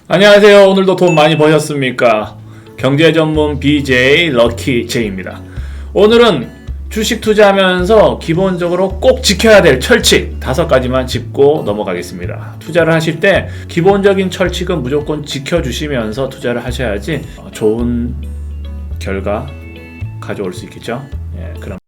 안녕하세요. 오늘도 돈 많이 버셨습니까? 경제 전문 BJ 럭키 J입니다. 오늘은 주식 투자하면서 기본적으로 꼭 지켜야 될 철칙 5가지만 짚고 넘어가겠습니다. 투자를 하실 때 기본적인 철칙은 무조건 지켜주시면서 투자를 하셔야지 좋은 결과 가져올 수 있겠죠? 그럼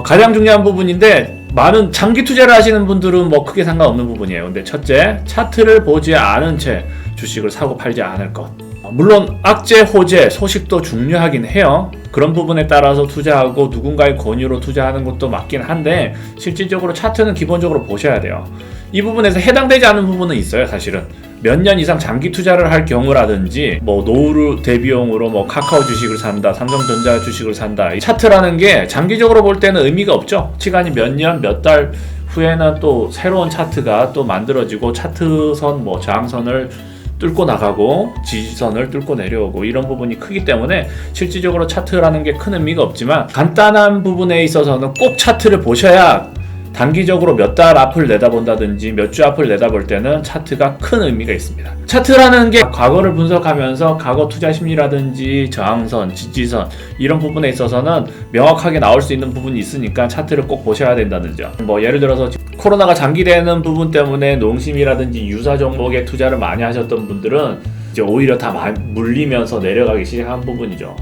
가장 중요한 부분인데 많은 장기 투자를 하시는 분들은 뭐 크게 상관없는 부분이에요. 근데 첫째, 차트를 보지 않은 채 주식을 사고 팔지 않을 것. 물론 악재, 호재, 소식도 중요하긴 해요. 그런 부분에 따라서 투자하고 누군가의 권유로 투자하는 것도 맞긴 한데 실질적으로 차트는 기본적으로 보셔야 돼요. 이 부분에서 해당되지 않은 부분은 있어요. 사실은 몇 년 이상 장기 투자를 할 경우라든지 뭐 노후 대비용으로 뭐 카카오 주식을 산다, 삼성전자 주식을 산다. 이 차트라는 게 장기적으로 볼 때는 의미가 없죠. 시간이 몇 년, 몇 달 후에는 또 새로운 차트가 또 만들어지고 차트선 뭐 저항선을 뚫고 나가고 지지선을 뚫고 내려오고 이런 부분이 크기 때문에 실질적으로 차트라는 게 큰 의미가 없지만 간단한 부분에 있어서는 꼭 차트를 보셔야 단기적으로 몇 달 앞을 내다본다든지 몇 주 앞을 내다볼 때는 차트가 큰 의미가 있습니다. 차트라는 게 과거를 분석하면서 과거 투자 심리라든지 저항선, 지지선 이런 부분에 있어서는 명확하게 나올 수 있는 부분이 있으니까 차트를 꼭 보셔야 된다는 점. 뭐 예를 들어서 코로나가 장기되는 부분 때문에 농심이라든지 유사 종목에 투자를 많이 하셨던 분들은 이제 오히려 다 물리면서 내려가기 시작한 부분이죠.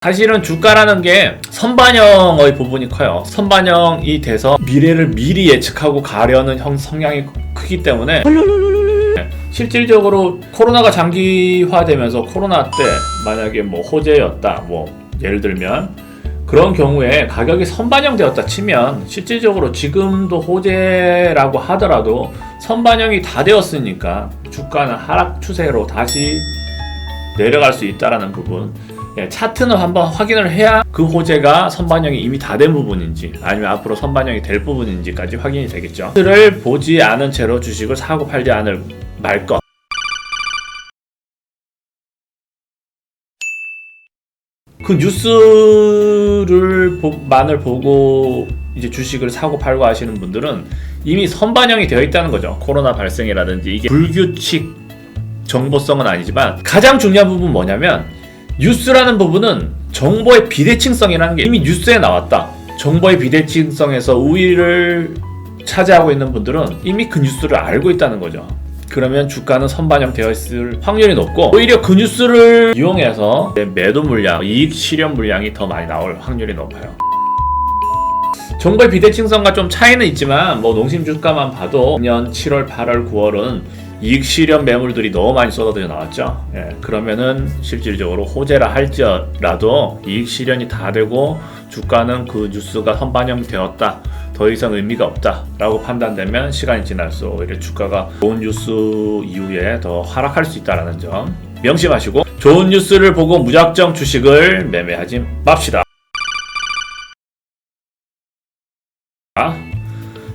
사실은 주가라는 게 선반영의 부분이 커요. 선반영이 돼서 미래를 미리 예측하고 가려는 성향이 크기 때문에 실질적으로 코로나가 장기화되면서 코로나 때 만약에 뭐 호재였다, 뭐 예를 들면 그런 경우에 가격이 선반영되었다 치면 실질적으로 지금도 호재라고 하더라도 선반영이 다 되었으니까 주가는 하락 추세로 다시 내려갈 수 있다라는 부분. 차트는 한번 확인을 해야 그 호재가 선반영이 이미 다 된 부분인지 아니면 앞으로 선반영이 될 부분인지까지 확인이 되겠죠. 차트를 보지 않은 채로 주식을 사고 팔지 말 것. 그 뉴스만을 보고 이제 주식을 사고 팔고 하시는 분들은 이미 선반영이 되어 있다는 거죠. 코로나 발생이라든지 이게 불규칙 정보성은 아니지만 가장 중요한 부분은 뭐냐면 뉴스라는 부분은 정보의 비대칭성이라는 게 이미 뉴스에 나왔다. 정보의 비대칭성에서 우위를 차지하고 있는 분들은 이미 그 뉴스를 알고 있다는 거죠. 그러면 주가는 선반영 되어 있을 확률이 높고 오히려 그 뉴스를 이용해서 매도 물량, 이익 실현 물량이 더 많이 나올 확률이 높아요. 정보의 비대칭성과 좀 차이는 있지만 뭐 농심 주가만 봐도 작년 7월, 8월, 9월은 이익 실현 매물들이 너무 많이 쏟아져 나왔죠. 그러면은 실질적으로 호재라 할지라도 이익 실현이 다 되고 주가는 그 뉴스가 선반영되었다. 더 이상 의미가 없다 라고 판단되면 시간이 지날수록 오히려 주가가 좋은 뉴스 이후에 더 하락할 수 있다는 점 명심하시고 좋은 뉴스를 보고 무작정 주식을 매매하지 맙시다.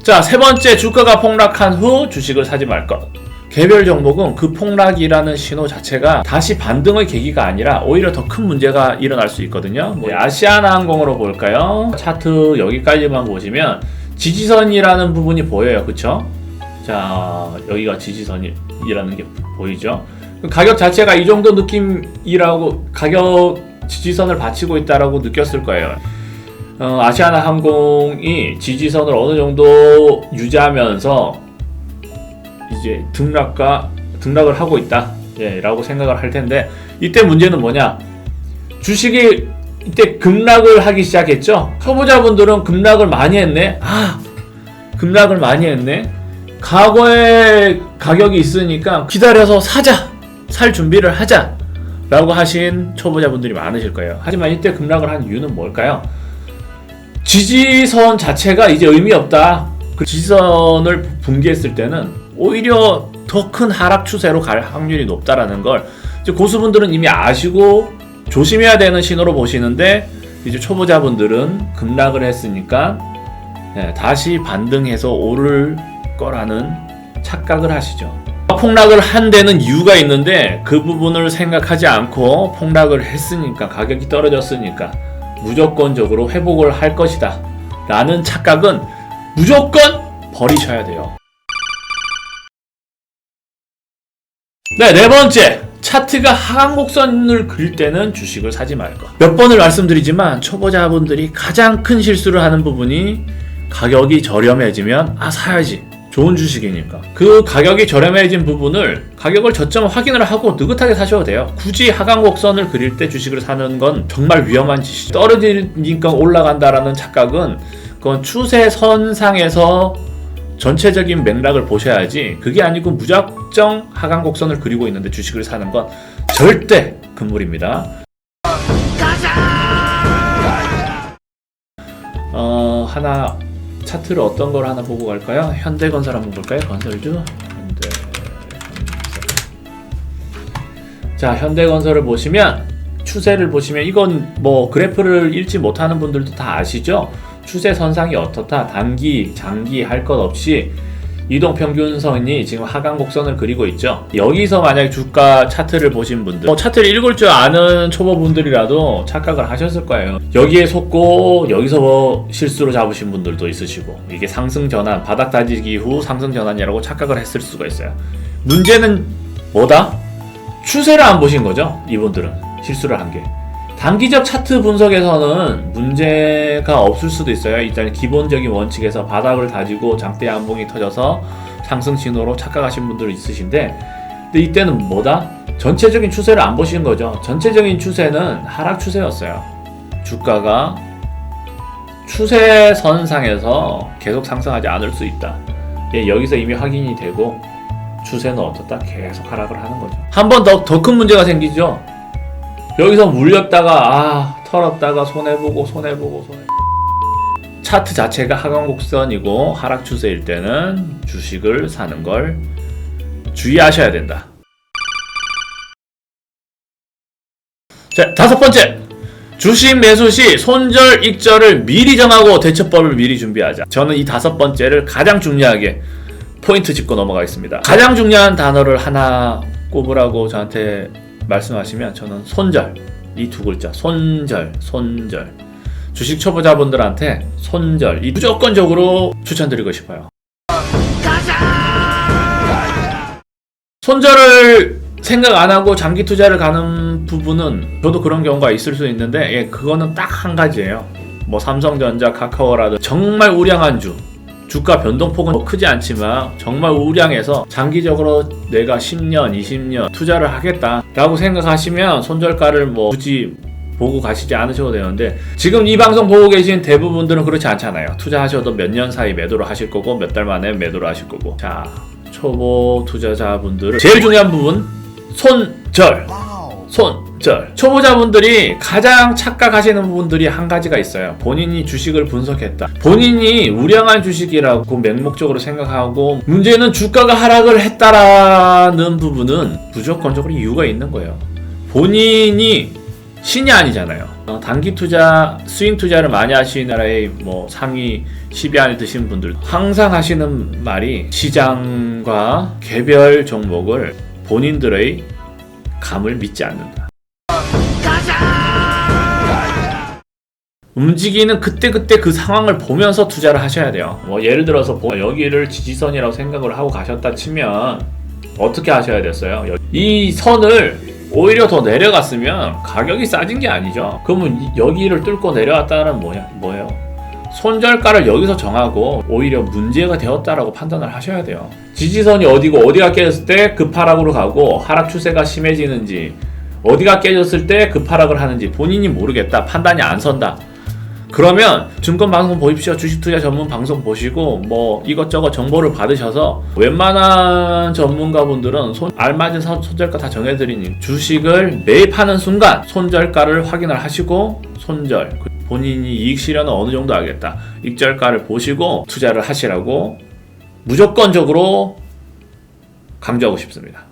자, 세 번째, 주가가 폭락한 후 주식을 사지 말 것. 개별 종목은 그 폭락이라는 신호 자체가 다시 반등의 계기가 아니라 오히려 더 큰 문제가 일어날 수 있거든요. 아시아나항공으로 볼까요? 차트 여기까지만 보시면 지지선이라는 부분이 보여요. 그쵸? 자, 여기가 지지선이라는 게 보이죠? 가격 자체가 이 정도 느낌이라고 가격 지지선을 받치고 있다라고 느꼈을 거예요. 아시아나항공이 지지선을 어느 정도 유지하면서 이제 등락을 하고 있다 라고 생각을 할 텐데 이때 문제는 뭐냐, 주식이 이때 급락을 하기 시작했죠. 초보자분들은 급락을 많이 했네. 급락을 많이 했네. 과거에 가격이 있으니까 기다려서 살 준비를 하자 라고 하신 초보자분들이 많으실 거예요. 하지만 이때 급락을 한 이유는 뭘까요? 지지선 자체가 이제 의미 없다. 그 지지선을 붕괴했을 때는 오히려 더 큰 하락 추세로 갈 확률이 높다라는 걸 이제 고수분들은 이미 아시고 조심해야 되는 신호로 보시는데 이제 초보자분들은 급락을 했으니까 다시 반등해서 오를 거라는 착각을 하시죠. 폭락을 한 데는 이유가 있는데 그 부분을 생각하지 않고 폭락을 했으니까 가격이 떨어졌으니까 무조건적으로 회복을 할 것이다 라는 착각은 무조건 버리셔야 돼요. 네, 네 번째. 차트가 하강 곡선을 그릴 때는 주식을 사지 말 것. 몇 번을 말씀드리지만 초보자분들이 가장 큰 실수를 하는 부분이 가격이 저렴해지면 사야지. 좋은 주식이니까. 그 가격이 저렴해진 부분을 가격을 저점 확인을 하고 느긋하게 사셔도 돼요. 굳이 하강 곡선을 그릴 때 주식을 사는 건 정말 위험한 짓이죠. 떨어지니까 올라간다라는 착각은 그건 추세선상에서 전체적인 맥락을 보셔야지, 그게 아니고 무작정 하강 곡선을 그리고 있는데 주식을 사는 건 절대 금물입니다. 하나 차트를 어떤 걸 하나 보고 갈까요? 현대건설 한번 볼까요? 건설주 자, 현대건설을 보시면 추세를 보시면 이건 뭐 그래프를 읽지 못하는 분들도 다 아시죠? 추세 선상이 어떻다, 단기, 장기 할 것 없이 이동평균선이 지금 하강 곡선을 그리고 있죠. 여기서 만약에 주가 차트를 보신 분들, 차트를 읽을 줄 아는 초보분들이라도 착각을 하셨을 거예요. 여기에 속고 여기서 실수로 잡으신 분들도 있으시고, 이게 상승 전환, 바닥 다지기 후 상승 전환이라고 착각을 했을 수가 있어요. 문제는 뭐다? 추세를 안 보신 거죠. 이분들은 실수를 한 게. 단기적 차트 분석에서는 문제가 없을 수도 있어요. 일단 기본적인 원칙에서 바닥을 다지고 장대 양봉이 터져서 상승 신호로 착각하신 분들이 있으신데, 근데 이때는 뭐다? 전체적인 추세를 안 보신 거죠. 전체적인 추세는 하락 추세였어요. 주가가 추세선상에서 계속 상승하지 않을 수 있다. 여기서 이미 확인이 되고 추세는 어떻다? 계속 하락을 하는 거죠. 한 번 더 큰 문제가 생기죠. 여기서 물렸다가 털었다가 손해보고 차트 자체가 하강 곡선이고 하락 추세일 때는 주식을 사는 걸 주의하셔야 된다. 자, 다섯 번째. 주식 매수 시 손절, 익절을 미리 정하고 대처법을 미리 준비하자. 저는 이 다섯 번째를 가장 중요하게 포인트 짚고 넘어가겠습니다. 가장 중요한 단어를 하나 꼽으라고 저한테 말씀하시면 저는 손절, 이 두 글자, 손절. 주식 초보자분들한테 손절, 이 무조건적으로 추천드리고 싶어요. 손절을 생각 안 하고 장기 투자를 가는 부분은 저도 그런 경우가 있을 수 있는데, 그거는 딱 한 가지예요. 뭐 삼성전자, 카카오라도 정말 우량한 주가 변동폭은 크지 않지만 정말 우량해서 장기적으로 내가 10년, 20년 투자를 하겠다라고 생각하시면 손절가를 뭐 굳이 보고 가시지 않으셔도 되는데, 지금 이 방송 보고 계신 대부분들은 그렇지 않잖아요. 투자하셔도 몇 년 사이 매도를 하실 거고 몇 달 만에 매도를 하실 거고. 자, 초보 투자자분들은 제일 중요한 부분, 손절. 초보자분들이 가장 착각하시는 부분들이 한 가지가 있어요. 본인이 주식을 분석했다, 본인이 우량한 주식이라고 맹목적으로 생각하고, 문제는 주가가 하락을 했다라는 부분은 무조건적으로 이유가 있는 거예요. 본인이 신이 아니잖아요. 단기 투자, 스윙 투자를 많이 하시는 나라의 뭐 상위 10위 안에 드시는 분들 항상 하시는 말이, 시장과 개별 종목을 본인들의 감을 믿지 않는다. 움직이는 그때그때 그 상황을 보면서 투자를 하셔야 돼요. 뭐 예를 들어서 여기를 지지선이라고 생각을 하고 가셨다 치면 어떻게 하셔야 됐어요? 이 선을 오히려 더 내려갔으면 가격이 싸진 게 아니죠. 그러면 여기를 뚫고 내려왔다는 뭐예요? 손절가를 여기서 정하고 오히려 문제가 되었다라고 판단을 하셔야 돼요. 지지선이 어디고 어디가 깨졌을 때 급하락으로 가고 하락 추세가 심해지는지, 어디가 깨졌을 때 급하락을 하는지 본인이 모르겠다, 판단이 안 선다, 그러면 증권 방송 보십시오. 주식 투자 전문 방송 보시고 뭐 이것저것 정보를 받으셔서, 웬만한 전문가분들은 알맞은 손절가 다 정해드리니 주식을 매입하는 순간 손절가를 확인을 하시고, 손절, 본인이 이익 실현은 어느 정도 하겠다, 익절가를 보시고 투자를 하시라고 무조건적으로 강조하고 싶습니다.